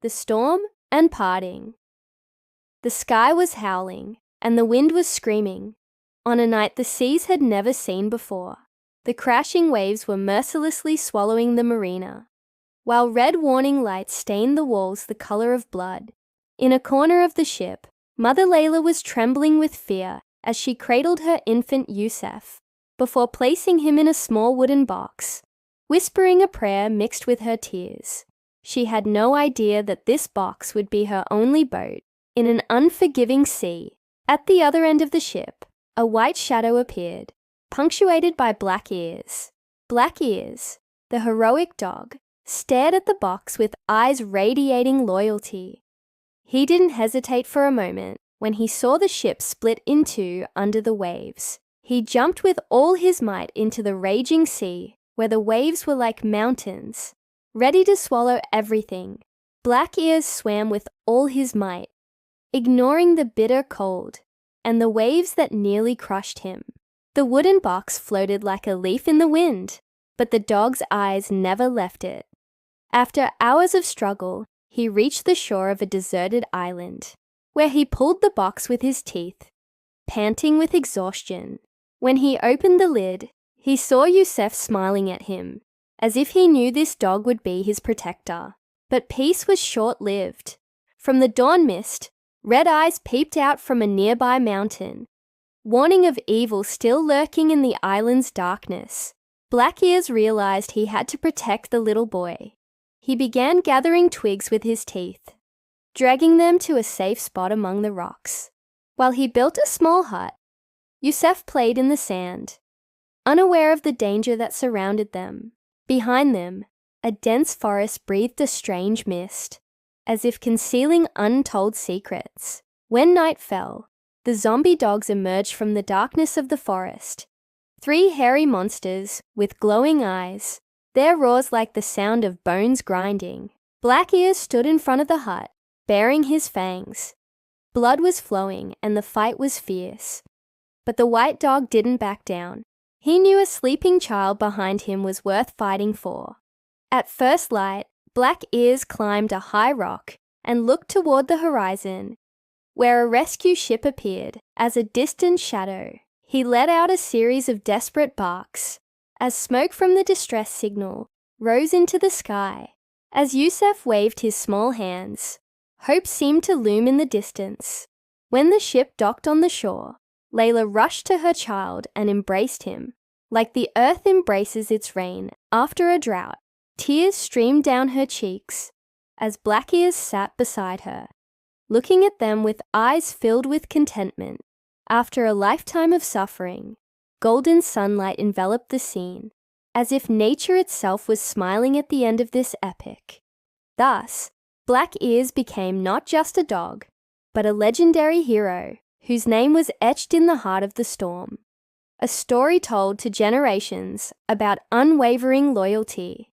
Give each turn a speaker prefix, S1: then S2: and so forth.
S1: The Storm and Parting. The sky was howling, and the wind was screaming, on a night the seas had never seen before. The crashing waves were mercilessly swallowing the Marina, while red warning lights stained the walls the color of blood. In a corner of the ship, Mother Laila was trembling with fear as she cradled her infant Youssef, before placing him in a small wooden box, whispering a prayer mixed with her tears. She had no idea that this box would be her only boat in an unforgiving sea. At the other end of the ship, a white shadow appeared, punctuated by black ears. Black Ears, the heroic dog, stared at the box with eyes radiating loyalty. He didn't hesitate for a moment when he saw the ship split in two under the waves. He jumped with all his might into the raging sea, where the waves were like mountains, ready to swallow everything. Black Ears swam with all his might, ignoring the bitter cold and the waves that nearly crushed him. The wooden box floated like a leaf in the wind, but the dog's eyes never left it. After hours of struggle, he reached the shore of a deserted island, where he pulled the box with his teeth, panting with exhaustion. When he opened the lid, he saw Youssef smiling at him, as if he knew this dog would be his protector. But peace was short-lived. From the dawn mist, red eyes peeped out from a nearby mountain, warning of evil still lurking in the island's darkness. Black Ears realized he had to protect the little boy. He began gathering twigs with his teeth, dragging them to a safe spot among the rocks. While he built a small hut, Youssef played in the sand, unaware of the danger that surrounded them. Behind them, a dense forest breathed a strange mist, as if concealing untold secrets. When night fell, the zombie dogs emerged from the darkness of the forest. 3 hairy monsters with glowing eyes, their roars like the sound of bones grinding. Black Ears stood in front of the hut, baring his fangs. Blood was flowing and the fight was fierce. But the white dog didn't back down. He knew a sleeping child behind him was worth fighting for. At first light, Black Ears climbed a high rock and looked toward the horizon, where a rescue ship appeared as a distant shadow. He let out a series of desperate barks as smoke from the distress signal rose into the sky. As Youssef waved his small hands, hope seemed to loom in the distance. When the ship docked on the shore, Laila rushed to her child and embraced him. Like the earth embraces its rain after a drought, tears streamed down her cheeks as Black Ears sat beside her, looking at them with eyes filled with contentment. After a lifetime of suffering, golden sunlight enveloped the scene, as if nature itself was smiling at the end of this epic. Thus, Black Ears became not just a dog, but a legendary hero whose name was etched in the heart of the storm. A story told to generations about unwavering loyalty,